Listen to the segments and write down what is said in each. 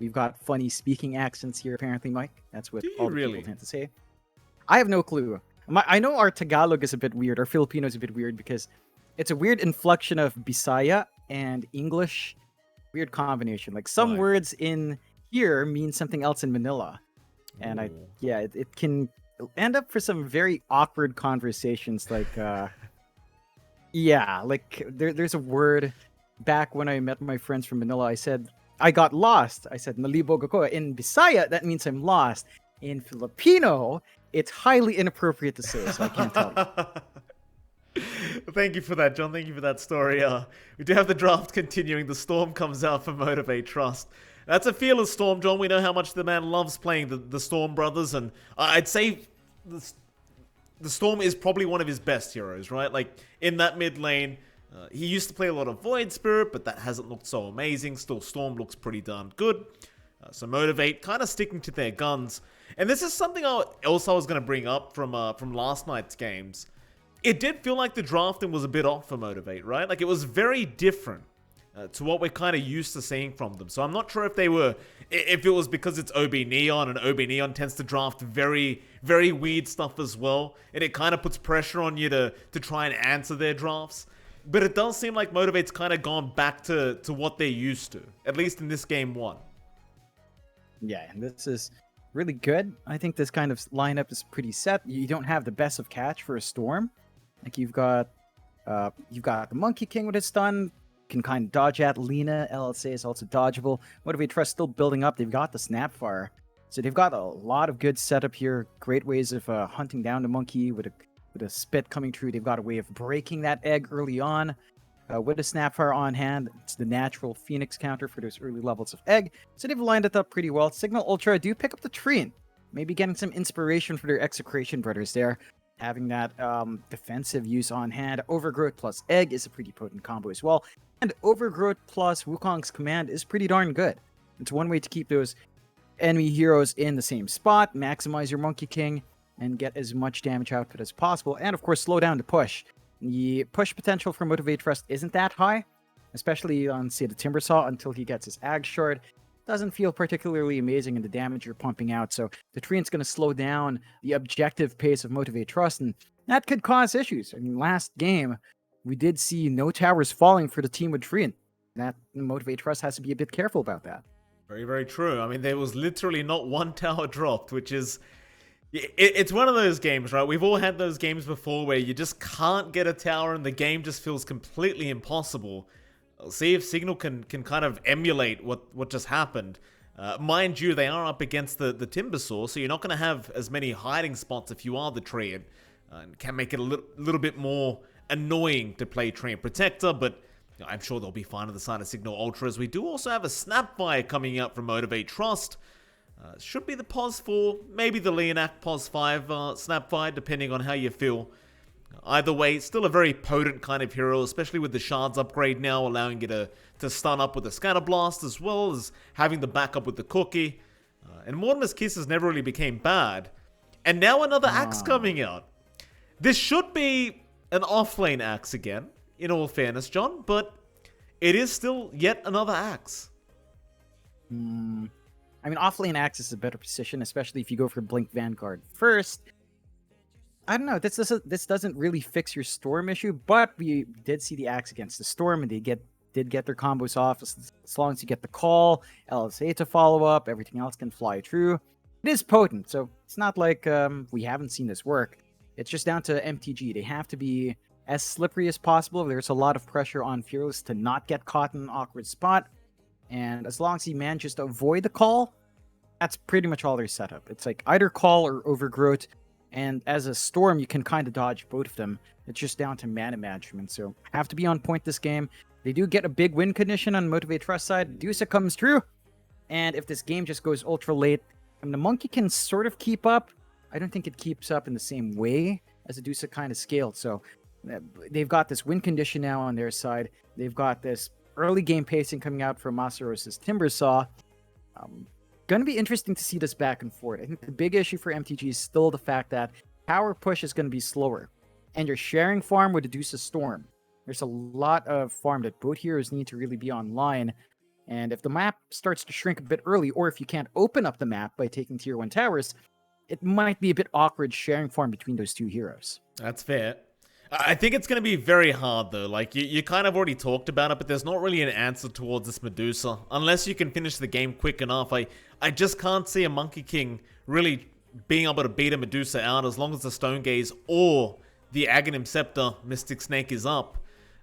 We've got funny speaking accents here, apparently, Mike. That's what Do you all the really? people tend to say. I have no clue. I know our Tagalog is a bit weird. Our Filipino is a bit weird because it's a weird inflection of Bisaya and English. Weird combination. Like some Right. words in here mean something else in Manila. And Ooh. it can end up for some very awkward conversations. Like, there's a word back when I met my friends from Manila. I said, I got lost. I said, nalibog ako. In Bisaya, that means I'm lost. In Filipino, it's highly inappropriate to say, so I can't tell you. Thank you for that, John. Thank you for that story. We do have the draft continuing. The Storm comes out for Motivate.Trust. That's a fearless Storm, John. We know how much the man loves playing the Storm brothers, and I'd say the Storm is probably one of his best heroes, right? Like, in that mid lane, he used to play a lot of Void Spirit, but that hasn't looked so amazing. Still, Storm looks pretty darn good. So Motivate kind of sticking to their guns. And this is something else I was going to bring up from last night's games. It did feel like the drafting was a bit off for Motivate, right? Like, it was very different to what we're kind of used to seeing from them. So I'm not sure if it was because it's OB Neon, and OB Neon tends to draft very, very weird stuff as well. And it kind of puts pressure on you to try and answer their drafts. But it does seem like Motivate's kind of gone back to what they're used to, at least in this game one. Yeah, and this is really good. I think this kind of lineup is pretty set. You don't have the best of catch for a Storm. Like you've got the Monkey King with his stun, can kind of dodge at. Lina LSA is also dodgeable. Motivate.Trust still building up. They've got the Snapfire, so they've got a lot of good setup here. Great ways of hunting down the monkey with a spit coming through. They've got a way of breaking that egg early on. With a Snapfire on hand, it's the natural Phoenix counter for those early levels of egg. So they've lined it up pretty well. Cignal Ultra do pick up the Treant. Maybe getting some inspiration for their Execration brothers there. Having that defensive use on hand. Overgrowth plus egg is a pretty potent combo as well. And Overgrowth plus Wukong's command is pretty darn good. It's one way to keep those enemy heroes in the same spot, maximize your Monkey King, and get as much damage output as possible. And of course, slow down the push. The push potential for Motivate.Trust isn't that high, especially on, say, the Timbersaw until he gets his Ag Shard. Doesn't feel particularly amazing in the damage you're pumping out, so the Treant's going to slow down the objective pace of Motivate.Trust, and that could cause issues. I mean, last game, we did see no towers falling for the team with Treant. That Motivate.Trust has to be a bit careful about that. Very, very true. I mean, there was literally not one tower dropped, which is... It's one of those games, right? We've all had those games before where you just can't get a tower and the game just feels completely impossible. I'll see if Cignal can kind of emulate what just happened. Mind you, they are up against the Timbersaw, so you're not going to have as many hiding spots if you are the Treant. And can make it a little bit more annoying to play Treant Protector, but I'm sure they'll be fine on the side of Cignal Ultras. We do also have a Snapfire coming out from Motivate.Trust. Should be the POS 4, maybe the Leonac POS 5 Snapfire, depending on how you feel. Either way, still a very potent kind of hero, especially with the Shards upgrade now, allowing you to stun up with a Scatter Blast, as well as having the backup with the Cookie. And Mortimer's Kisses never really became bad. And now another Axe coming out. This should be an offlane Axe again, in all fairness, John, but it is still yet another Axe. I mean, offlane Axe is a better position, especially if you go for Blink Vanguard first. I don't know. This doesn't really fix your Storm issue, but we did see the Axe against the Storm, and they did get their combos off. As long as you get the call, LSA to follow up, everything else can fly through. It is potent, so it's not like we haven't seen this work. It's just down to MTG. They have to be as slippery as possible. There's a lot of pressure on Fearless to not get caught in an awkward spot. And as long as he manages to avoid the call, that's pretty much all their setup. It's like either call or Overgrowth. And as a Storm, you can kind of dodge both of them. It's just down to mana management. So have to be on point this game. They do get a big win condition on Motivate.Trust side. Dusa comes through. And if this game just goes ultra late, I mean, the Monkey can sort of keep up. I don't think it keeps up in the same way as the Dusa kind of scaled. So they've got this win condition now on their side. They've got this early game pacing coming out from Masaros' Timbersaw. Going to be interesting to see this back and forth. I think the big issue for MTG is still the fact that power push is going to be slower. And you're sharing farm with the Dusa Storm. There's a lot of farm that both heroes need to really be online And if the map starts to shrink a bit early, or if you can't open up the map by taking tier 1 towers, it might be a bit awkward sharing farm between those two heroes. That's fair. I think it's going to be very hard, though. Like, you kind of already talked about it, but there's not really an answer towards this Medusa. Unless you can finish the game quick enough, I just can't see a Monkey King really being able to beat a Medusa out as long as the Stone Gaze or the Aghanim Scepter Mystic Snake is up.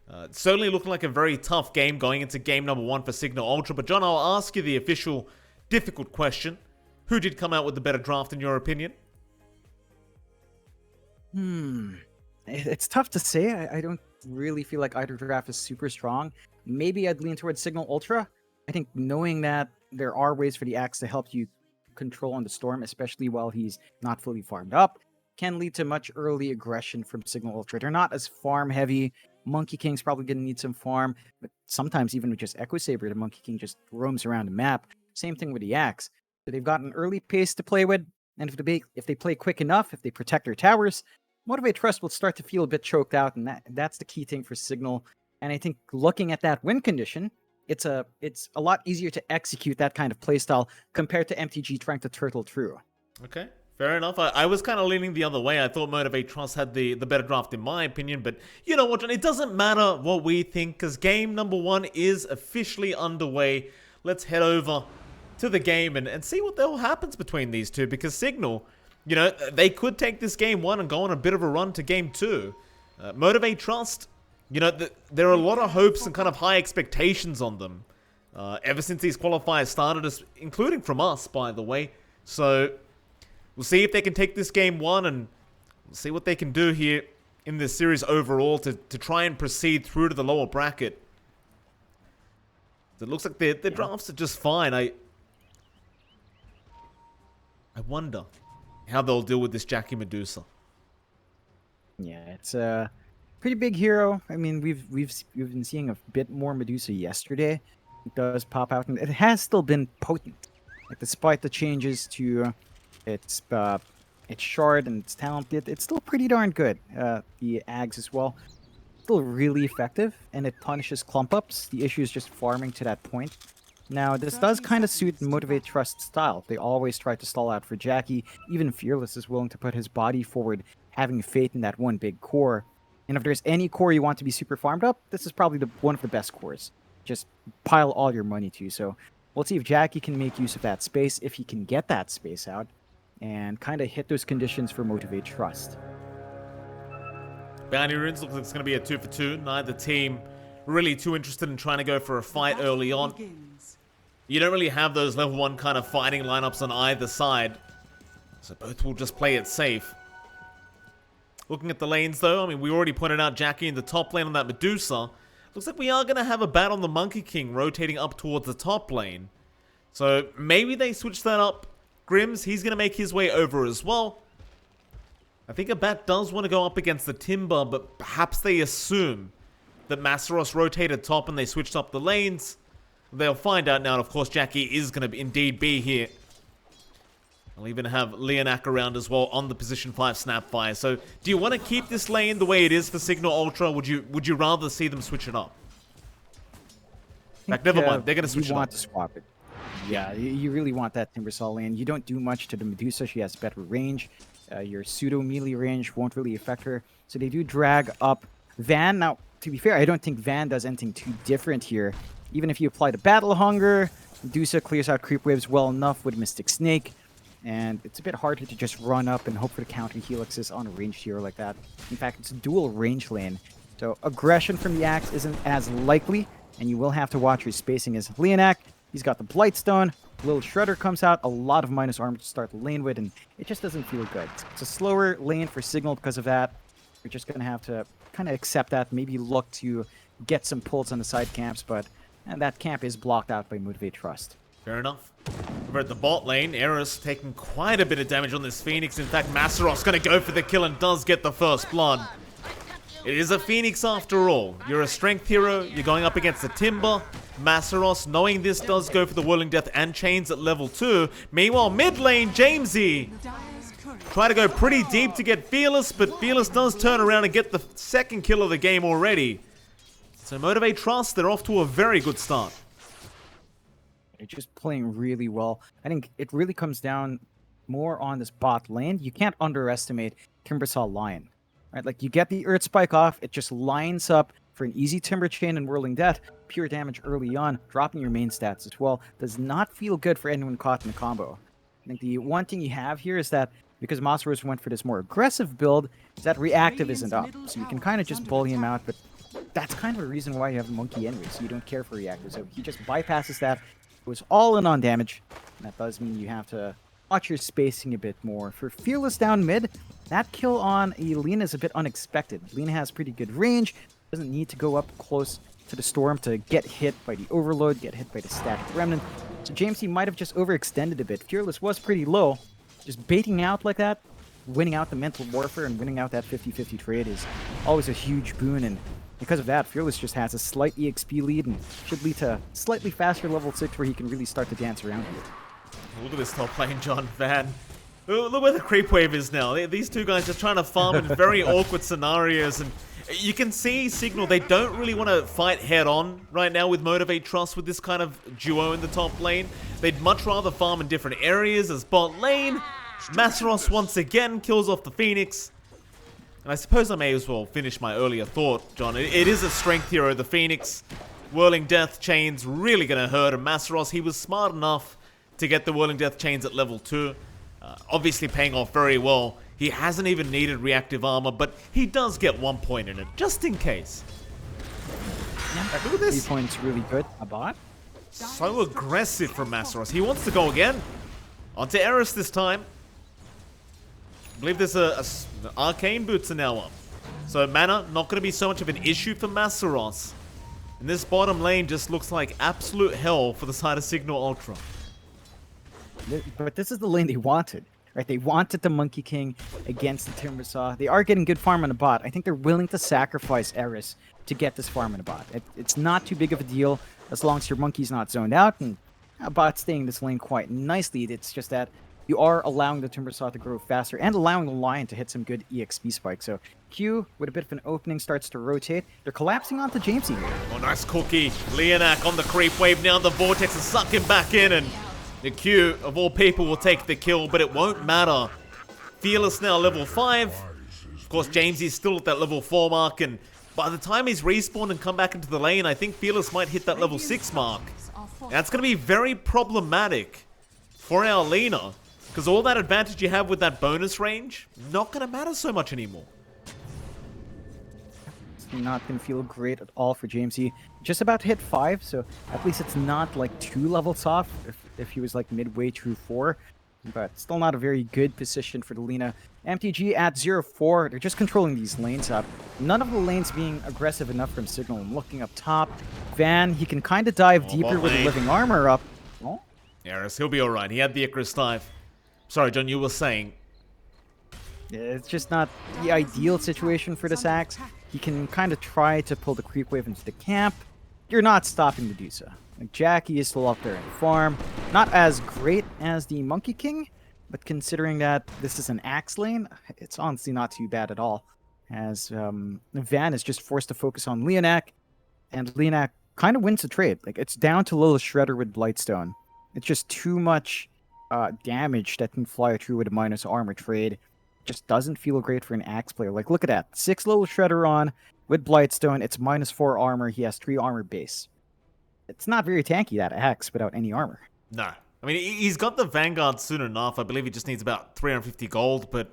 It's certainly looking like a very tough game going into game number 1 for Cignal Ultra. But John, I'll ask you the official difficult question. Who did come out with the better draft in your opinion? It's tough to say. I don't really feel like either draft is super strong. Maybe I'd lean towards Cignal Ultra. I think knowing that there are ways for the Axe to help you control on the Storm, especially while he's not fully farmed up, can lead to much early aggression from Cignal Ultra. They're not as farm heavy. Monkey King's probably going to need some farm, but sometimes even with just Echo Saber, the Monkey King just roams around the map. Same thing with the Axe. So they've got an early pace to play with, and if they play quick enough, if they protect their towers, Motivate.Trust will start to feel a bit choked out, and that's the key thing for Cignal. And I think looking at that win condition, it's a lot easier to execute that kind of playstyle compared to MTG trying to turtle through. Okay, fair enough. I was kind of leaning the other way. I thought Motivate.Trust had the better draft in my opinion, but you know what, John? It doesn't matter what we think because game number 1 is officially underway. Let's head over to the game and see what the hell happens between these two, because Cignal, you know, they could take this game 1 and go on a bit of a run to game 2. Motivate.Trust, you know, there are a lot of hopes and kind of high expectations on them ever since these qualifiers started, including from us, by the way. So we'll see if they can take this game 1 and we'll see what they can do here in this series overall to try and proceed through to the lower bracket. It looks like their drafts are just fine. I wonder how they'll deal with this Jackie Medusa. Yeah, it's a pretty big hero. I mean, we've been seeing a bit more Medusa yesterday. It does pop out, and it has still been potent. Like, despite the changes to its shard and its talent, it's still pretty darn good. The Ags as well, still really effective, and it punishes clump ups. The issue is just farming to that point. Now, this does kind of suit Motivate.Trust style. They always try to stall out for Jackie. Even Fearless is willing to put his body forward, having faith in that one big core. And if there's any core you want to be super farmed up, this is probably one of the best cores. Just pile all your money to. So we'll see if Jackie can make use of that space, if he can get that space out, and kind of hit those conditions for Motivate.Trust. Bounty Runes looks like it's going to be a 2 for 2. Neither team really too interested in trying to go for a fight early on. You don't really have those level 1 kind of fighting lineups on either side, so both will just play it safe. Looking at the lanes though, I mean, we already pointed out Jackie in the top lane on that Medusa. Looks like we are going to have a bat on the Monkey King rotating up towards the top lane. So maybe they switch that up. Grims, he's going to make his way over as well. I think a bat does want to go up against the Timber, but perhaps they assume that Masaros rotated top and they switched up the lanes. They'll find out now, and of course Jackie is going to indeed be here. I'll even have Leonak around as well on the position 5 Snapfire. So do you want to keep this lane the way it is for Cignal Ultra? Would you rather see them switch it up? In fact, never mind. They're going to switch it up. You want to swap it. Yeah, you really want that Timbersaw lane. You don't do much to the Medusa. She has better range. Your pseudo melee range won't really affect her. So they do drag up Van. Now, to be fair, I don't think Van does anything too different here. Even if you apply the Battle Hunger, Medusa clears out creep waves well enough with Mystic Snake. And it's a bit harder to just run up and hope for the counter helixes on a ranged hero like that. In fact, it's a dual range lane. So aggression from the Axe isn't as likely, and you will have to watch your spacing as Leonak. He's got the Blightstone. Little Shredder comes out, a lot of minus armor to start the lane with, and it just doesn't feel good. It's a slower lane for Cignal because of that. You're just going to have to kind of accept that, maybe look to get some pulls on the side camps, but that camp is blocked out by Motivate.Trust. Fair enough. Over at the bot lane, Eris taking quite a bit of damage on this Phoenix. In fact, Masaros going to go for the kill and does get the first blood. It is a Phoenix after all. You're a strength hero, you're going up against the Timber. Masaros, knowing this, does go for the Whirling Death and Chains at level 2. Meanwhile, mid lane, Jamesy try to go pretty deep to get Fearless, but Fearless does turn around and get the second kill of the game already. So Motivate.Trust, they're off to a very good start. They're just playing really well. I think it really comes down more on this bot lane. You can't underestimate Timbersaw Lion. Right? Like, you get the Earth Spike off, it just lines up for an easy Timber Chain and Whirling Death, pure damage early on, dropping your main stats as well. Does not feel good for anyone caught in the combo. I think the one thing you have here is that because Masaros went for this more aggressive build, is that reactive isn't up. So you can kind of just bully him out, but that's kind of a reason why you have a Monkey anyway, so you don't care for reactive. So he just bypasses that, goes all in on damage, and that does mean you have to watch your spacing a bit more. For Fearless down mid, that kill on Lina is a bit unexpected. Lina has pretty good range, doesn't need to go up close to the Storm to get hit by the Overload, get hit by the Static Remnant. So James, might have just overextended a bit. Fearless was pretty low. Just baiting out like that, winning out the mental warfare and winning out that 50-50 trade is always a huge boon, and because of that, Fearless just has a slight EXP lead and should lead to slightly faster level 6 where he can really start to dance around here. Look at this top lane, John. Van. Look where the creep wave is now. These two guys just trying to farm in very awkward scenarios, and you can see Cignal, they don't really want to fight head-on right now with Motivate.Trust with this kind of duo in the top lane. They'd much rather farm in different areas as bot lane. Masaros once again kills off the Phoenix. And I suppose I may as well finish my earlier thought, John. It is a strength hero, the Phoenix. Whirling Death Chains really going to hurt him. Masaros, he was smart enough to get the Whirling Death Chains at level 2. Obviously paying off very well. He hasn't even needed reactive armor, but he does get 1 point in it, just in case. Yeah, look at this. 3 points really good. A bot? So aggressive from Masaros. He wants to go again. Onto Eris this time. I believe there's arcane boots are now up. So mana, not going to be so much of an issue for Masaros. And this bottom lane just looks like absolute hell for the side of Cignal Ultra. But this is the lane they wanted, right? They wanted the Monkey King against the Timbersaw. They are getting good farm on the bot. I think they're willing to sacrifice Eris to get this farm on the bot. It's not too big of a deal as long as your Monkey's not zoned out, and a bot's staying in this lane quite nicely. It's just that you are allowing the Timbersaw to grow faster and allowing the Lion to hit some good EXP spikes. So Q, with a bit of an opening, starts to rotate. They're collapsing onto Jamesy here. Oh, nice cookie. Leonak on the creep wave now. The Vortex is sucking back in, and the Q, of all people, will take the kill, but it won't matter. Fearless now level 5. Of course, Jamesy's still at that level 4 mark, and by the time he's respawned and come back into the lane, I think Fearless might hit that level 6 mark. That's going to be very problematic for our Lina, because all that advantage you have with that bonus range, not going to matter so much anymore. It's not going to feel great at all for Jamesy. Just about to hit 5, so at least it's not like 2 levels off if he was like midway through 4. But still not a very good position for the Lina. MTG at 0-4. They're just controlling these lanes up. None of the lanes being aggressive enough from Cignal. I'm looking up top. Van, he can kind of dive deeper with the living armor up. Oh? Eris, he'll be alright. He had the Icarus dive. Sorry, John, you were saying. Yeah, it's just not the ideal situation for this Axe. He can kind of try to pull the creep wave into the camp. You're not stopping to do so. Like, Jackie is still up there in farm. Not as great as the Monkey King, but considering that this is an Axe lane, it's honestly not too bad at all. As Van is just forced to focus on Leonak, and Leonak kind of wins the trade. Like, it's down to Little Shredder with Blightstone. It's just too much damage that can fly through with a minus armor trade. Just doesn't feel great for an Axe player. Like, look at that. 6 Little Shredder on with Blightstone. It's minus 4 armor. He has 3 armor base. It's not very tanky, that Axe, without any armor. No. I mean, he's got the Vanguard soon enough. I believe he just needs about 350 gold, but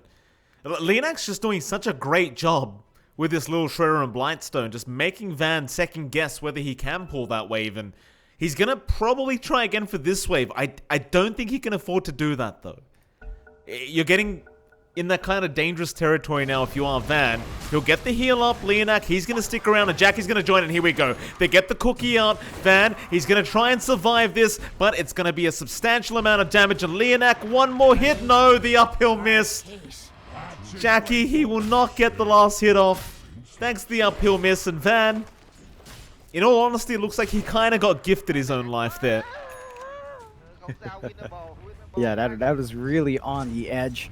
Leonak's just doing such a great job with this Little Shredder and Blightstone, just making Van second guess whether he can pull that wave, and he's going to probably try again for this wave. I don't think he can afford to do that, though. You're getting in that kind of dangerous territory now if you are Van. He'll get the heal up, Leonak, he's going to stick around, and Jackie's going to join, and here we go. They get the cookie out, Van, he's going to try and survive this, but it's going to be a substantial amount of damage, and Leonak, one more hit, no, the uphill miss. Jackie, he will not get the last hit off, thanks to the uphill miss, and Van, in all honesty, it looks like he kind of got gifted his own life there. Yeah, that was really on the edge.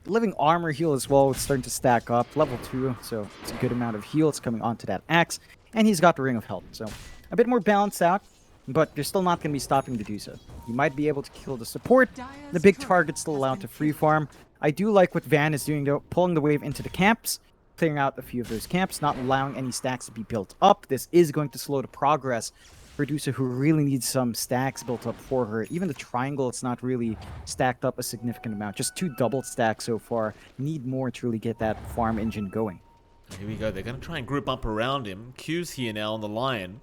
Living armor heal as well. It's starting to stack up. Level 2, so it's a good amount of heal. It's coming onto that Axe. And he's got the Ring of Health, so a bit more balanced out. but you're still not going to be stopping to do so. You might be able to kill the support. The big target's still allowed to free farm. I do like what Van is doing, though, pulling the wave into the camps, clearing out a few of those camps, not allowing any stacks to be built up. This is going to slow the progress for Dusa, who really needs some stacks built up for her. Even the triangle, it's not really stacked up a significant amount. Just 2 double stacks so far. Need more to really get that farm engine going. Here we go. They're going to try and group up around him. Q's here now on the Lion.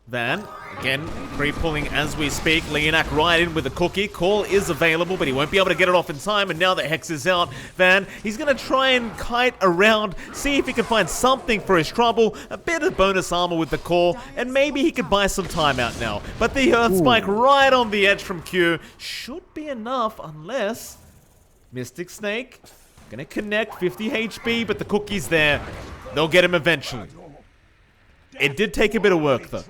Van, again, pre-pulling as we speak. Leonak right in with the cookie. Call is available, but he won't be able to get it off in time, and now that Hex is out, Van, he's going to try and kite around, see if he can find something for his trouble, a bit of bonus armor with the call, and maybe he could buy some time out now. But the Earth Spike right on the edge from Q should be enough, unless Mystic Snake going to connect 50 HP, but the cookie's there. They'll get him eventually. It did take a bit of work, though.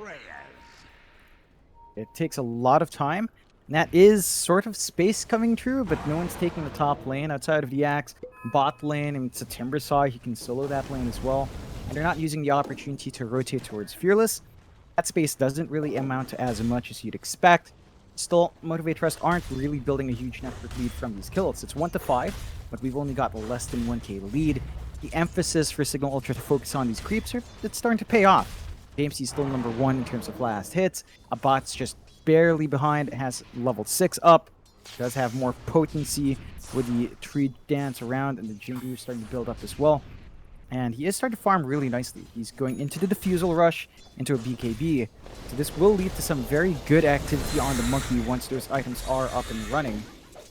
It takes a lot of time. And that is sort of space coming true, but no one's taking the top lane outside of the Axe. Bot lane, and it's a Timbersaw. He can solo that lane as well. And they're not using the opportunity to rotate towards Fearless. That space doesn't really amount to as much as you'd expect. Still, Motivate.Trust aren't really building a huge network lead from these kills. It's 1-5, but we've only got less than 1k lead. The emphasis for Cignal Ultra to focus on these creeps it's starting to pay off. JMC's still number 1 in terms of last hits. A bot's just barely behind. It has level 6 up. Does have more potency with the tree dance around, and the Jingu is starting to build up as well. And he is starting to farm really nicely. He's going into the Diffusal Rush, into a BKB. So this will lead to some very good activity on the Monkey once those items are up and running.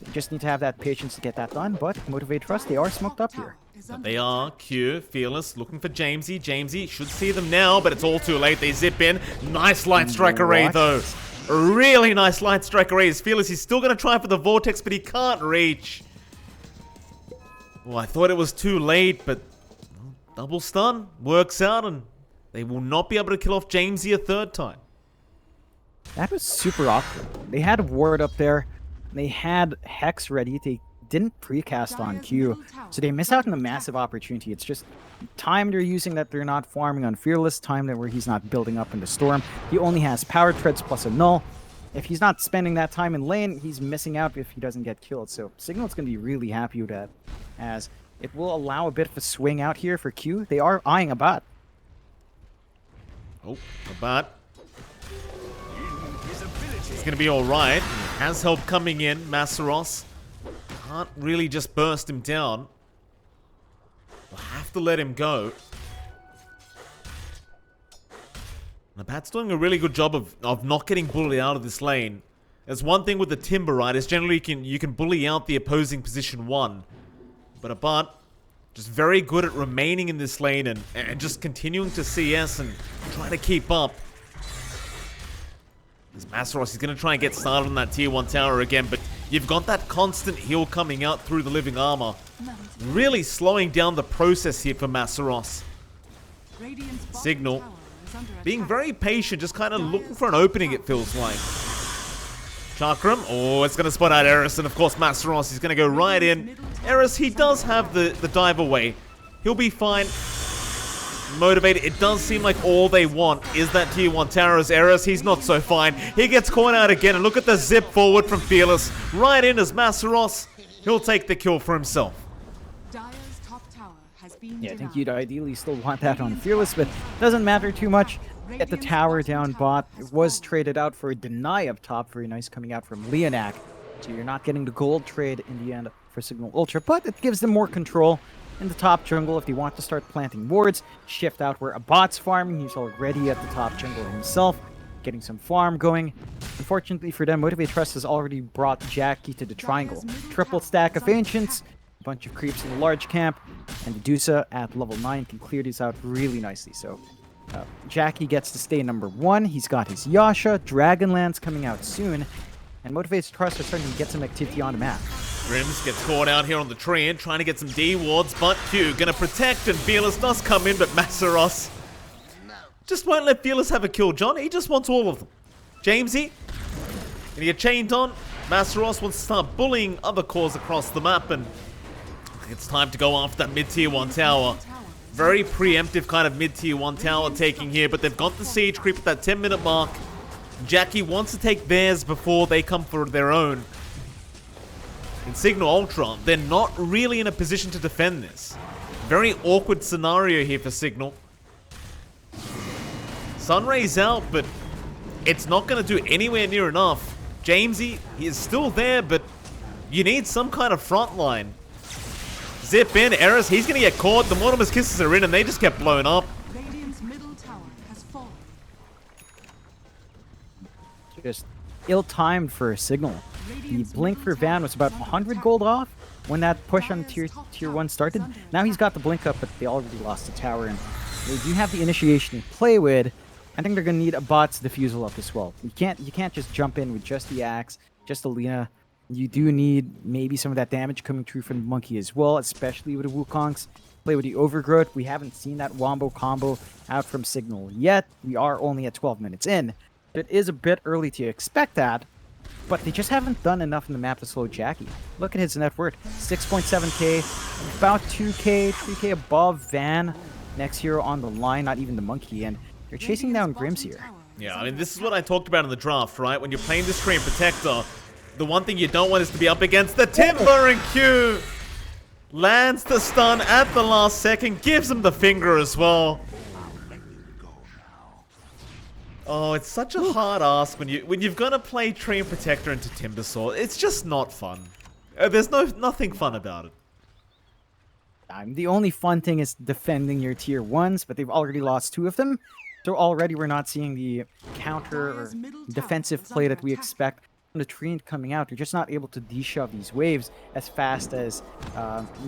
You just need to have that patience to get that done, but Motivate.Trust, they are smoked up here. But they are. Q, Fearless, looking for Jamesy. Jamesy should see them now, but it's all too late. They zip in. Nice light strike array, though. A really nice light strike array. Fearless, he's still going to try for the Vortex, but he can't reach. Well, I thought it was too late, but double stun works out, and they will not be able to kill off Jamesy a third time. That was super awkward. They had a ward up there. They had Hex ready. They didn't precast on Q, so they miss out on a massive opportunity. It's just time they're using that they're not farming on Fearless, time that where he's not building up in the Storm. He only has Power Treads plus a Null. If he's not spending that time in lane, he's missing out if he doesn't get killed. So Cignal's going to be really happy with that, as it will allow a bit of a swing out here for Q. They are eyeing a bot. Oh, a bot. It's going to be alright. Has help coming in. Masaros can't really just burst him down. We'll have to let him go. The Bat's doing a really good job of not getting bullied out of this lane. There's one thing with the Timber, right, is generally you can bully out the opposing position 1. But a Bat just very good at remaining in this lane and just continuing to CS and try to keep up. As Masaros is going to try and get started on that tier 1 tower again, but you've got that constant heal coming out through the living armor. Really slowing down the process here for Masaros. Cignal being very patient, just kind of looking for an opening, it feels like. Chakram, oh, it's going to spot out Eris, and of course Masaros is going to go right in. Eris, he does have the dive away. He'll be fine. Motivated, it does seem like all they want is that tier 1 tower. As Eris, he's not so fine. He gets caught out again, and look at the zip forward from Fearless. Right in as Masaros. He'll take the kill for himself. Yeah, I think you'd ideally still want that on Fearless, but doesn't matter too much. Get the tower down bot. It was traded out for a deny up top. Very nice coming out from Leonak. So you're not getting the gold trade in the end for Cignal Ultra, but it gives them more control in the top jungle if they want to start planting wards. Shift out where a bot's farming. He's already at the top jungle himself, getting some farm going. Unfortunately for them, Motivate.Trust has already brought Jackie to the triangle. Triple stack of Ancients, a bunch of creeps in the large camp, and the Dusa at level 9 can clear these out really nicely. So Jackie gets to stay number 1. He's got his Yasha. Dragonlance coming out soon. And Motivate.Trust are starting to get some activity on the map. Grims gets caught out here on the tree and trying to get some D wards, but Q gonna protect, and Fearless does come in, but Masaros just won't let Fearless have a kill, John. He just wants all of them. Jamesy, gonna get chained on. Masaros wants to start bullying other cores across the map, and it's time to go after that mid-tier 1 tower. Very preemptive kind of mid-tier 1 tower taking here, but they've got the siege creep at that 10-minute mark. Jackie wants to take theirs before they come for their own. In Cignal Ultra, they're not really in a position to defend this. Very awkward scenario here for Cignal. Sunray's out, but it's not going to do anywhere near enough. Jamesy, he is still there, but you need some kind of front line. Zip in, Eris, he's going to get caught. The Mortimer's Kisses are in, and they just get blown up. Radiant's middle tower has fallen. Just ill-timed for Cignal. The blink for Van was about 100 gold off when that push on tier 1 started. Now he's got the blink up, but they already lost the tower, and they do have the initiation to play with. I think they're gonna need a bot's diffusal up as well. You can't just jump in with just the axe, just Alina. You do need maybe some of that damage coming through from the monkey as well, especially with the Wukongs. Play with the overgrowth. We haven't seen that wombo combo out from Cignal yet. We are only at 12 minutes in. It is a bit early to expect that, but they just haven't done enough in the map to slow Jackie. Look at his net worth, 6.7k, about 2k, 3k above Van. Next hero on the line, not even the monkey, and they're chasing down Grims here. Yeah, I mean, this is what I talked about in the draft, right? When you're playing the Screen Protector, the one thing you don't want is to be up against the Timber, and Q lands the stun at the last second, gives him the finger as well. Oh, it's such a hard ask when you've got to play Tree Protector into Timbersaw. It's just not fun. There's nothing fun about it. The only fun thing is defending your tier 1s, but they've already lost 2 of them. So already we're not seeing the counter or defensive play that we expect from the Tree coming out. You're just not able to de-shove these waves as fast as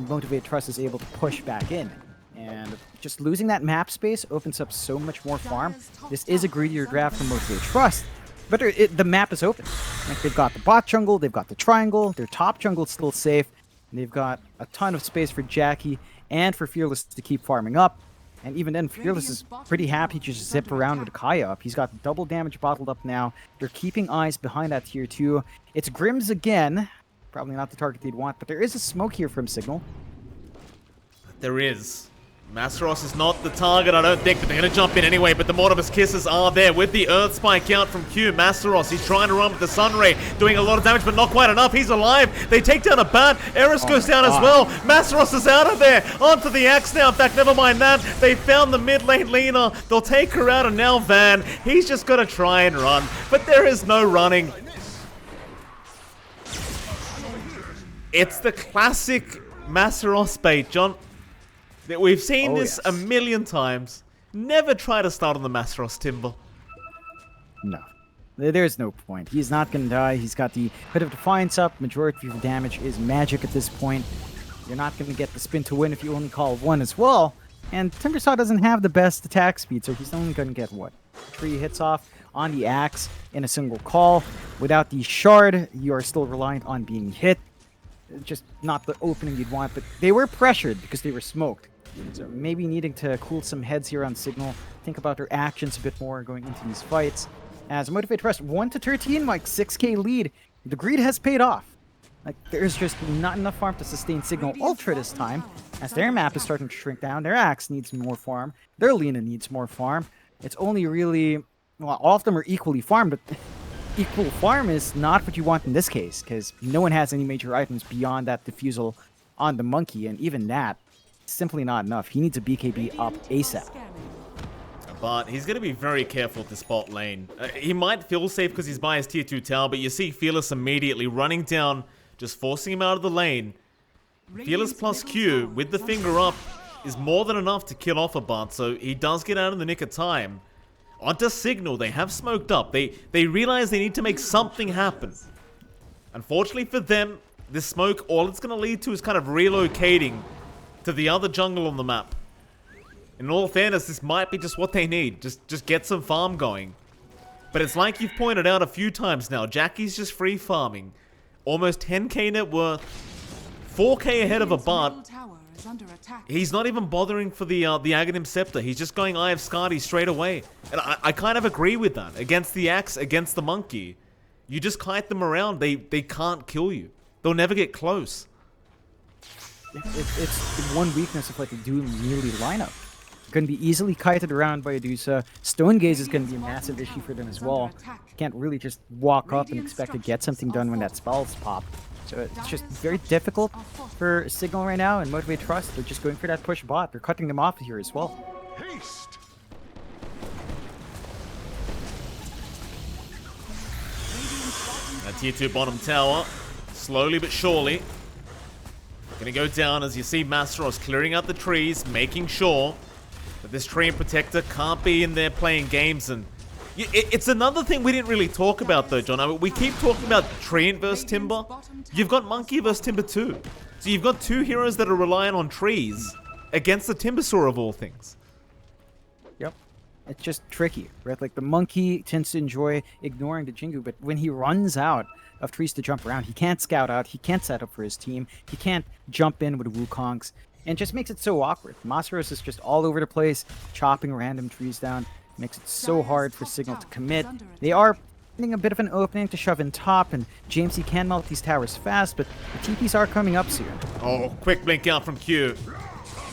Motivate.Trust is able to push back in. And just losing that map space opens up so much more farm. This is a greedier draft from Motivate.Trust, but the map is open. Like, they've got the bot jungle, they've got the triangle, their top jungle is still safe, and they've got a ton of space for Jackie and for Fearless to keep farming up. And even then, Fearless is pretty happy to just zip around with Kaya up. He's got double damage bottled up now. They're keeping eyes behind that tier 2. It's Grims again. Probably not the target they'd want, but there is a smoke here from Cignal. There is. Masteros is not the target, I don't think, but they're going to jump in anyway. But the Mortimer's Kisses are there with the Earth Spike out from Q. Masteros, he's trying to run with the Sunray, doing a lot of damage, but not quite enough. He's alive. They take down a bat. Eris goes down as well. Masteros is out of there. Onto the axe now. In fact, never mind that. They found the mid lane Lena. They'll take her out, and now Van. He's just got to try and run, but there is no running. It's the classic Masteros bait, John. We've seen this a million times. Never try to start on the Masteros Timber. No. There's no point. He's not going to die. He's got the Hood of Defiance up. Majority of the damage is magic at this point. You're not going to get the spin to win if you only call 1 as well. And Timbersaw doesn't have the best attack speed, so he's only going to get, what, 3 hits off on the axe in a single call. Without the shard, you are still reliant on being hit. Just not the opening you'd want, but they were pressured because they were smoked. So maybe needing to cool some heads here on Cignal, think about their actions a bit more going into these fights. As Motivate.Trust 1-13, like 6k lead, the greed has paid off. Like, there's just not enough farm to sustain Cignal Ultra this time, as their map is starting to shrink down, their axe needs more farm, their Lena needs more farm. It's only really, well, all of them are equally farmed, but equal farm is not what you want in this case, because no one has any major items beyond that diffusal on the monkey, and even that, simply not enough. He needs a BKB up ASAP. But he's going to be very careful at this bot lane. He might feel safe because he's by his tier 2 tower, but you see Fearless immediately running down, just forcing him out of the lane. Fearless plus Q with the finger up is more than enough to kill off a bot, so he does get out in the nick of time. Onto Cignal, they have smoked up. They realize they need to make something happen. Unfortunately for them, this smoke, all it's going to lead to is kind of relocating to the other jungle on the map. In all fairness, this might be just what they need. Just get some farm going. But it's like you've pointed out a few times now, Jackie's just free farming. Almost 10k net worth, 4k ahead of a bot. He's not even bothering for the Aghanim Scepter. He's just going Eye of Skadi straight away. And I kind of agree with that. Against the axe, against the monkey, you just kite them around. They can't kill you. They'll never get close. It's one weakness of like a dual melee lineup. going to be easily kited around by Adusa. Stone Gaze is going to be a massive issue for them as well. Can't really just walk up and expect to get something done when that spell's popped. So it's just very difficult for Cignal right now, and Motivate.Trust, they're just going for that push bot. They're cutting them off here as well. Haste. That tier 2 bottom tower, slowly but surely, gonna go down as you see Masteros clearing out the trees, making sure that this tree and protector can't be in there playing games. And it's another thing we didn't really talk about though, John. I mean, we keep talking about Treant versus Timber. You've got Monkey versus Timber too. So you've got two heroes that are relying on trees against the Timbersaur of all things. Yep. It's just tricky, right? Like, the Monkey tends to enjoy ignoring the Jingu, but when he runs out of trees to jump around, he can't scout out, he can't set up for his team, he can't jump in with Wukongs, and just makes it so awkward. Masteros is just all over the place, chopping random trees down. Makes it so hard for Cignal to commit. They are finding a bit of an opening to shove in top, and Jamesy can melt these towers fast, but the TPs are coming up soon. Oh, quick blink out from Q.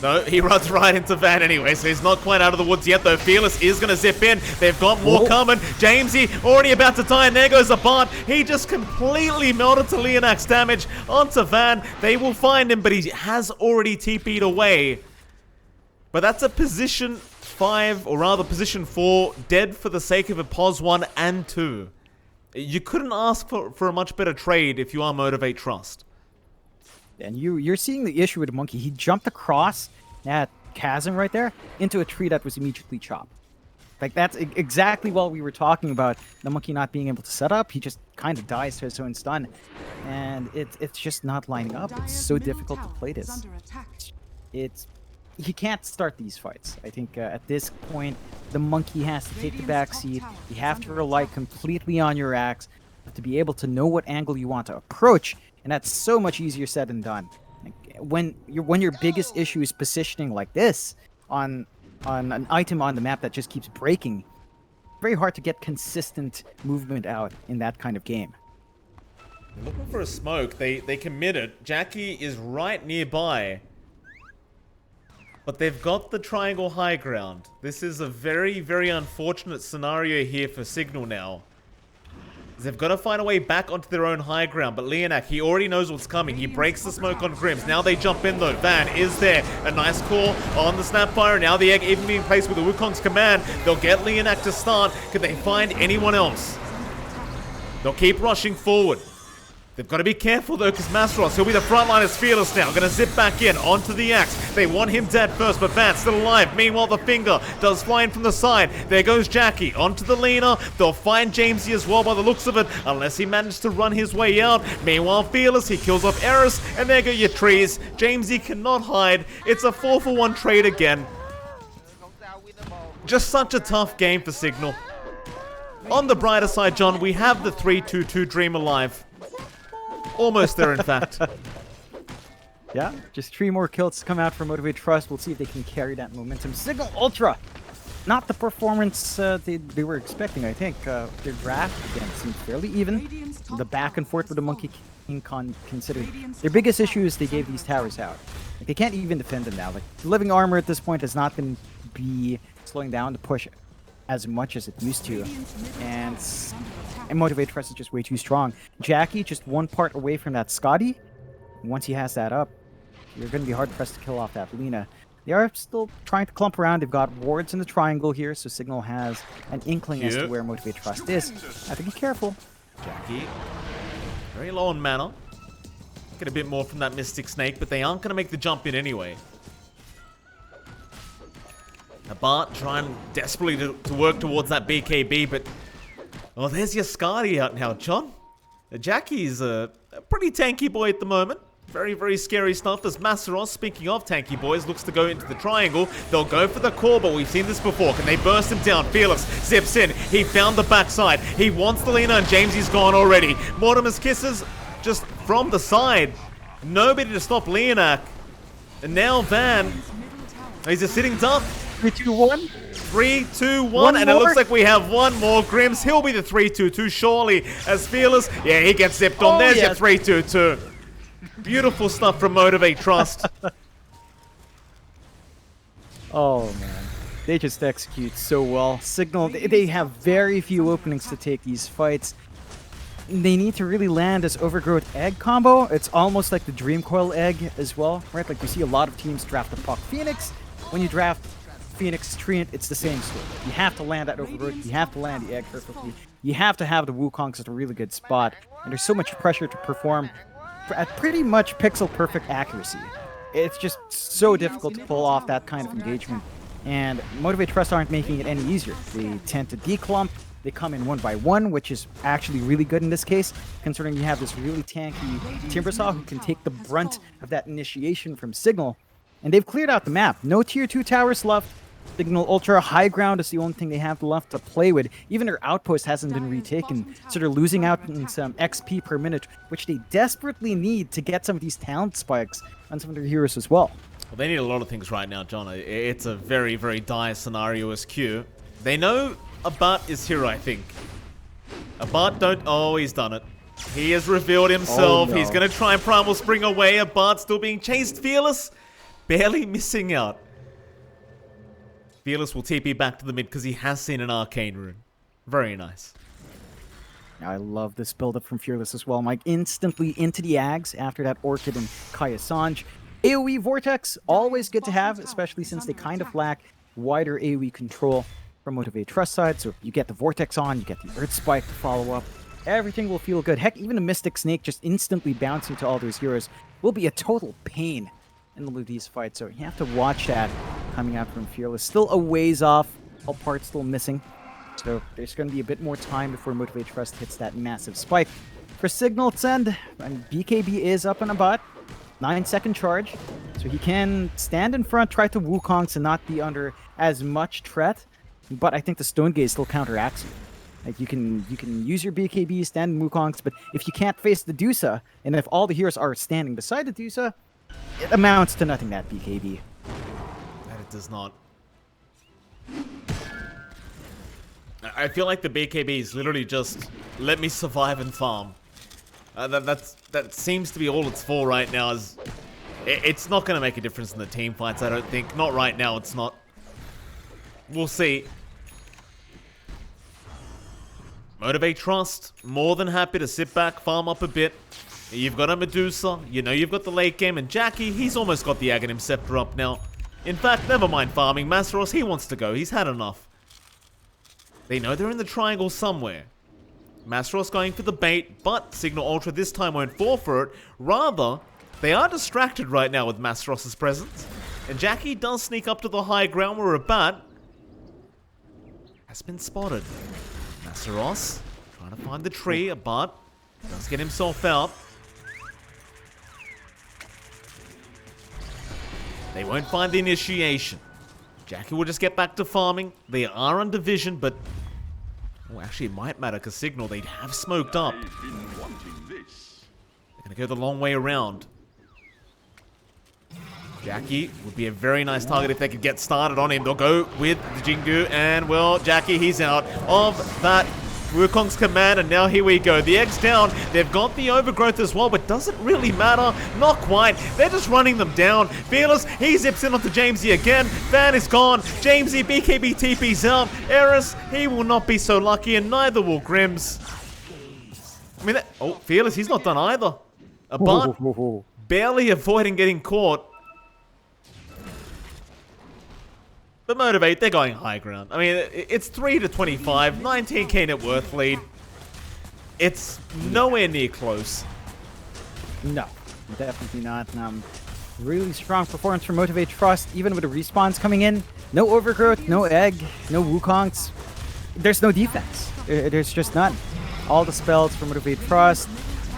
No, he runs right into Van anyway, so he's not quite out of the woods yet, though. Fearless is going to zip in. They've got more coming. Jamesy already about to die, and there goes a bot. He just completely melted to Leonak's damage onto Van. They will find him, but he has already TP'd away. But that's a position 5, or rather position 4, dead for the sake of a pos 1 and 2. You couldn't ask for a much better trade if you are Motivate.Trust. And you're seeing the issue with the Monkey. He jumped across that chasm right there into a tree that was immediately chopped. Like, that's exactly what we were talking about, the Monkey not being able to set up. He just kind of dies to his own stun. And it's just not lining up. It's so difficult to play this. He can't start these fights. I think at this point, the Monkey has to take the backseat. You have to rely completely on your axe to be able to know what angle you want to approach. And that's so much easier said than done. Like, when your biggest issue is positioning like this on an item on the map that just keeps breaking, very hard to get consistent movement out in that kind of game. They're looking for a smoke. They committed. Jackie is right nearby. But they've got the triangle high ground. This is a very, very unfortunate scenario here for Cignal now. They've got to find a way back onto their own high ground, but Leonak, he already knows what's coming. He breaks the smoke on Grims. Now they jump in though. Van is there. A nice call on the Snapfire. Now the egg even being placed with the Wukong's command. They'll get Leonak to start. Can they find anyone else? They'll keep rushing forward. They've got to be careful though, because Masteros, he'll be the frontline as Fearless now. Gonna zip back in onto the axe. They want him dead first, but Van's still alive. Meanwhile, the finger does fly in from the side. There goes Jackie onto the leaner. They'll find Jamesy as well by the looks of it, unless he managed to run his way out. Meanwhile, Fearless, he kills off Eris, and there go your trees. Jamesy cannot hide. It's a 4-for-1 trade again. Just such a tough game for Cignal. On the brighter side, John, we have the 3-2-2 Dream alive. Almost there, in fact. Yeah, just 3 more kills to come out for Motivate.Trust. We'll see if they can carry that momentum. Cignal Ultra! Not the performance they were expecting, I think. Their draft, again, seems fairly even. The back and forth with the Monkey King considered. Their biggest issue is they gave these towers out. Like, they can't even defend them now. Like, the living armor at this point has not been slowing down the push as much as it used to. And Motivate.Trust is just way too strong. Jackie just one part away from that Scotty. Once he has that up, you're going to be hard-pressed to kill off that Lena. They are still trying to clump around. They've got wards in the triangle here, so Cignal has an inkling as to where Motivate.Trust is. I have to be careful. Jackie, very low on mana. Get a bit more from that Mystic Snake, but they aren't going to make the jump in anyway. Bart trying desperately to work towards that BKB, but... Oh, there's your Scotty out now, John. Jackie's a pretty tanky boy at the moment. Very, very scary stuff as Masteros, speaking of tanky boys, looks to go into the triangle. They'll go for the core, but we've seen this before. Can they burst him down? Fearless zips in. He found the backside. He wants the Lena, and Jamesy's gone already. Mortimer's kisses just from the side. Nobody to stop Leonak. And now Van. He's a sitting duck. 3-2-1. 3-2-1, and it looks like we have one more. Grims, he'll be the 3-2-2 surely as Fearless. Yeah, he gets zipped on. There's your 3-2-2. Beautiful stuff from Motivate.Trust. Oh, man. They just execute so well. Cignal, they have very few openings to take these fights. They need to really land this Overgrowth Egg combo. It's almost like the Dream Coil Egg as well, right? Like you see a lot of teams draft the Puck Phoenix. When you draft Phoenix Treant, it's the same story. You have to land that Overgrowth, you have to land the Egg perfectly. You have to have the Wukongs at a really good spot. And there's so much pressure to perform at pretty much pixel perfect accuracy. It's just so difficult to pull off that kind of engagement. And Motivate.Trust aren't making it any easier. They tend to declump. They come in 1 by 1, which is actually really good in this case, considering you have this really tanky Timbersaw who can take the brunt of that initiation from Cignal. And they've cleared out the map. No tier 2 towers left. Cignal Ultra high ground is the only thing they have left to play with. Even their outpost hasn't been retaken, so they're losing out in some XP per minute, which they desperately need to get some of these talent spikes on some of their heroes as well. Well, they need a lot of things right now, John. It's a very, very dire scenario as Q. They know Abart is here, I think. Abart don't... Oh, he's done it. He has revealed himself. Oh, no. He's going to try and Primal Spring away. Abart still being chased. Fearless barely missing out. Fearless will TP back to the mid because he has seen an Arcane Rune. Very nice. I love this build-up from Fearless as well. Mike instantly into the Ags after that Orchid and Kaya Sanj. AoE Vortex, always good to have, especially since they kind of lack wider AoE control from Motivate.Trust side. So you get the Vortex on, you get the Earth Spike to follow up. Everything will feel good. Heck, even the Mystic Snake just instantly bouncing to all those heroes will be a total pain in the these fights. So you have to watch that coming out from Fearless. Still a ways off, all parts still missing. So there's going to be a bit more time before Motivate.Trust hits that massive spike. For Cignal's end, and BKB is up and about. 9-second charge, so he can stand in front, try to Wukongs and not be under as much threat. But I think the Stone Gaze still counteracts you. Like you can use your BKB, stand in Wukongs, but if you can't face the Dusa, and if all the heroes are standing beside the Dusa, it amounts to nothing, that BKB. That it does not. I feel like the BKB is literally just let me survive and farm. That seems to be all it's for right now. It's not going to make a difference in the team fights, I don't think. Not right now, it's not. We'll see. Motivate.Trust, more than happy to sit back, farm up a bit. You've got a Medusa, you know you've got the late game, and Jackie, he's almost got the Aghanim Scepter up now. In fact, never mind farming. Masteros, he wants to go. He's had enough. They know they're in the triangle somewhere. Masteros going for the bait, but Cignal Ultra this time won't fall for it. Rather, they are distracted right now with Masteros' presence. And Jackie does sneak up to the high ground where Abart has been spotted. Masteros trying to find the tree. Abart does get himself out. They won't find the initiation. Jackie will just get back to farming. They are under vision, but... Oh, actually, it might matter because Cignal, they'd have smoked up. They're going to go the long way around. Jackie would be a very nice target if they could get started on him. They'll go with the Jingu, and, well, Jackie, he's out of that Wukong's command, and now here we go. The Egg's down. They've got the Overgrowth as well, but doesn't really matter. Not quite. They're just running them down. Fearless, he zips in onto Jamesy again. Van is gone. Jamesy, BKB TP's out. Eris, he will not be so lucky, and neither will Grims. I mean, oh, Fearless, he's not done either. Abart barely avoiding getting caught. But Motivate, they're going high ground. I mean, it's 3-25, 19k net worth lead. It's nowhere near close. No, definitely not. Really strong performance from Motivate.Trust, even with the respawns coming in. No Overgrowth, no Egg, no Wukongs. There's no defense. There's just none. All the spells from Motivate.Trust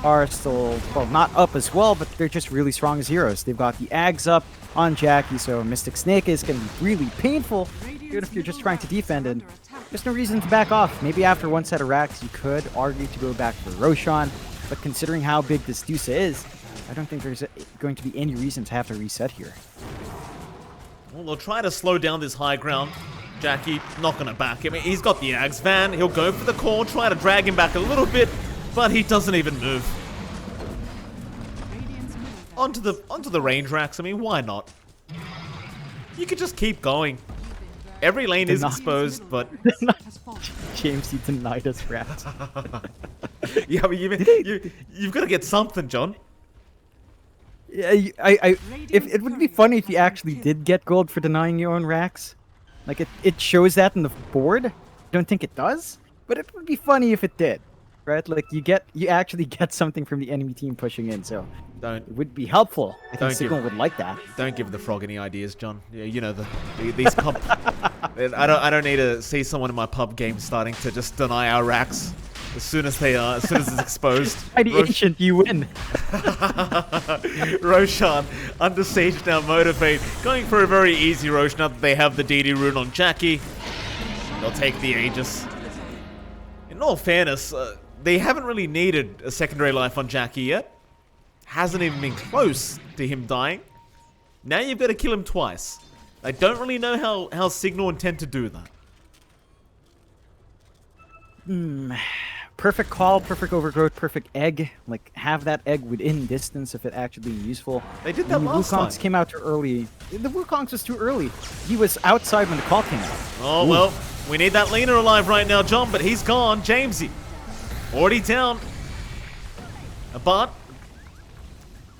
are still, well, not up as well, but they're just really strong as heroes. They've got the Ags up on Jackie, so Mystic Snake is going to be really painful, even if you're just trying to defend, and there's no reason to back off. Maybe after one set of racks, you could argue to go back for Roshan, but considering how big this Dusa is, I don't think there's going to be any reason to have to reset here. Well, they'll try to slow down this high ground. Jackie not going to back him. He's got the Ags. Van, he'll go for the core, try to drag him back a little bit, but he doesn't even move. Onto the range racks. I mean, why not? You could just keep going. Every lane is Denied. exposed, but Has fallen. James, you denied us rats. yeah, but you've got to get something, John. Yeah, if it would be funny if you actually did get gold for denying your own racks. Like it shows that in the board. I don't think it does, but it would be funny if it did, right? Like you actually get something from the enemy team pushing in, so Don't it would be helpful. I Don't think Cignal would like that. don't give the frog any ideas, John. Yeah, you know these pub. I don't need to see someone in my pub game starting to just deny our racks as soon as it's exposed. By the ancient, you win. Roshan under siege now. Motivate going for a very easy Rosh now that they have the DD rune on Jackie. They'll take the Aegis. In all fairness, they haven't really needed a secondary life on Jackie yet. Hasn't even been close to him dying. Now you've got to kill him twice. I don't really know how Cignal intend to do that. Perfect call, perfect overgrowth, perfect egg. Like, have that egg within distance if it actually be useful. They did that The last time. Wukongs came out too early. The Wukongs was too early. He was outside when the call came out. Oh, well, we need that laner alive right now, John, but he's gone. Jamesy, already down. But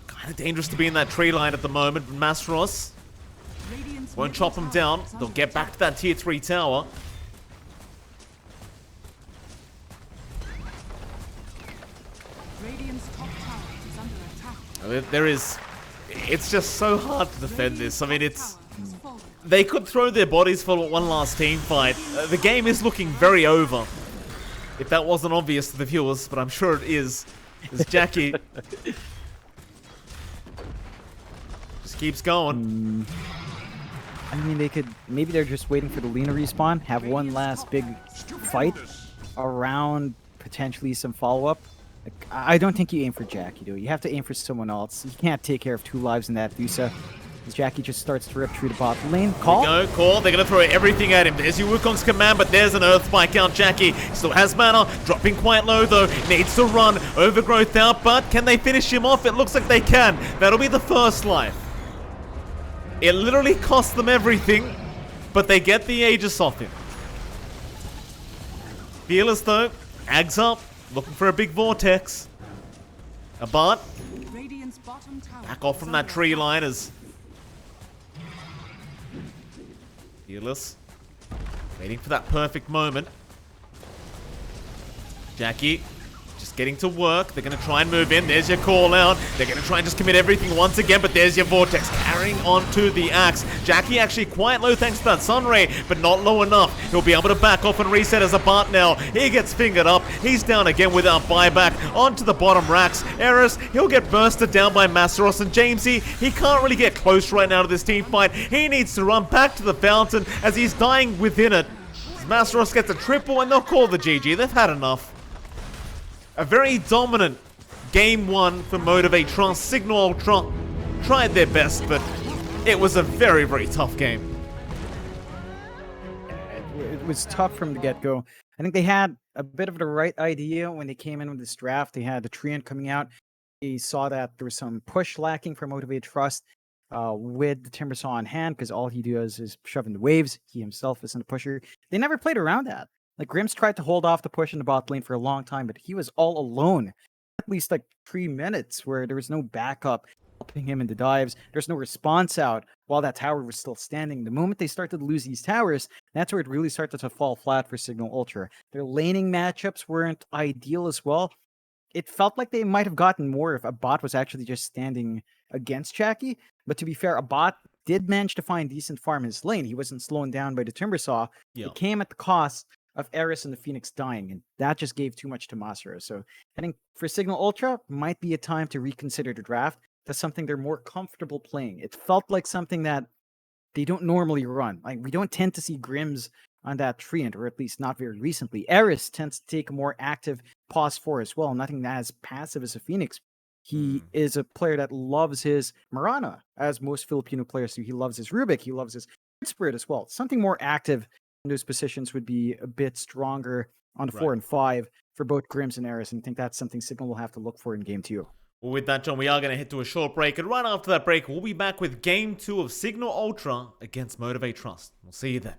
kind of dangerous to be in that tree line at the moment. But Masros Radiant's won't middle chop him tower down. is They'll under get back attack. to that tier 3 tower. Radiant's top tower is under attack. There is... It's just so hard to defend this. I mean, Radiant's top tower has fallen. they could throw their bodies for one last team fight. The game is looking very over. If that wasn't obvious to the viewers, but I'm sure it is. As Jackie just keeps going. I mean, they could... Maybe they're just waiting for the Lena respawn, have one last big fight around potentially some follow-up. Like, I don't think you aim for Jackie, though. You have to aim for someone else. You can't take care of 2 lives in that Dusa. As Jackie just starts to rip through the bot lane. Call? No, call. They're going to throw everything at him. There's your Wukong's command, but there's an Earth Spike out. Jackie still has mana. Dropping quite low, though. Needs to run. Overgrowth out, but can they finish him off? It looks like they can. That'll be the first life. It literally cost them everything, but they get the Aegis off him. Fearless, though. Ags up. Looking for a big vortex. A bot. Radiant's bottom tower Back off is from that under tree attack. line as Fearless waiting for that perfect moment. Jackie just getting to work. They're going to try and move in. There's your call out. They're going to try and just commit everything once again, but there's your Vortex carrying on to the Axe. Jackie actually quite low thanks to that Sun Ray, but not low enough. He'll be able to back off and reset as a Bart now. He gets fingered up. He's down again without buyback onto the bottom racks. Eris, he'll get bursted down by Masteros and Jamesy. He can't really get close right now to this team fight. He needs to run back to the fountain as he's dying within it. Masteros gets a triple and they'll call the GG. They've had enough. A very dominant game 1 for Motivate.Trust. Cignal Ultra tried their best, but it was a very, very tough game. It was tough from the get-go. I think they had a bit of the right idea when they came in with this draft. They had the Treant coming out. They saw that there was some push lacking for Motivate.Trust with the Timbersaw on hand, because all he does is shove in the waves. He himself isn't a pusher. They never played around that. Like, Grims tried to hold off the push in the bot lane for a long time, but he was all alone. At least like 3 minutes where there was no backup helping him into dives. There's no response out while that tower was still standing. The moment they started to lose these towers, that's where it really started to fall flat for Cignal Ultra. Their laning matchups weren't ideal as well. It felt like they might have gotten more if a bot was actually just standing against Jackie. But to be fair, a bot did manage to find decent farm in his lane. He wasn't slowed down by the Timbersaw. Yeah. It came at the cost of Eris and the Phoenix dying, and that just gave too much to Masero. So I think for Cignal Ultra, might be a time to reconsider the draft. That's something they're more comfortable playing. It felt like something that they don't normally run. Like, we don't tend to see Grims on that Treant, or at least not very recently. Eris tends to take a more active pause 4 as well, nothing as passive as a Phoenix. He is a player that loves his Marana, as most Filipino players do. He loves his Rubik, he loves his Spirit as well. Something more active in those positions would be a bit stronger on the 4 and 5 for both Grims and Eris, and I think that's something Cignal will have to look for in game 2. Well, with that, John, we are going to head to a short break, and right after that break, we'll be back with game 2 of Cignal Ultra against Motivate.Trust. We'll see you then.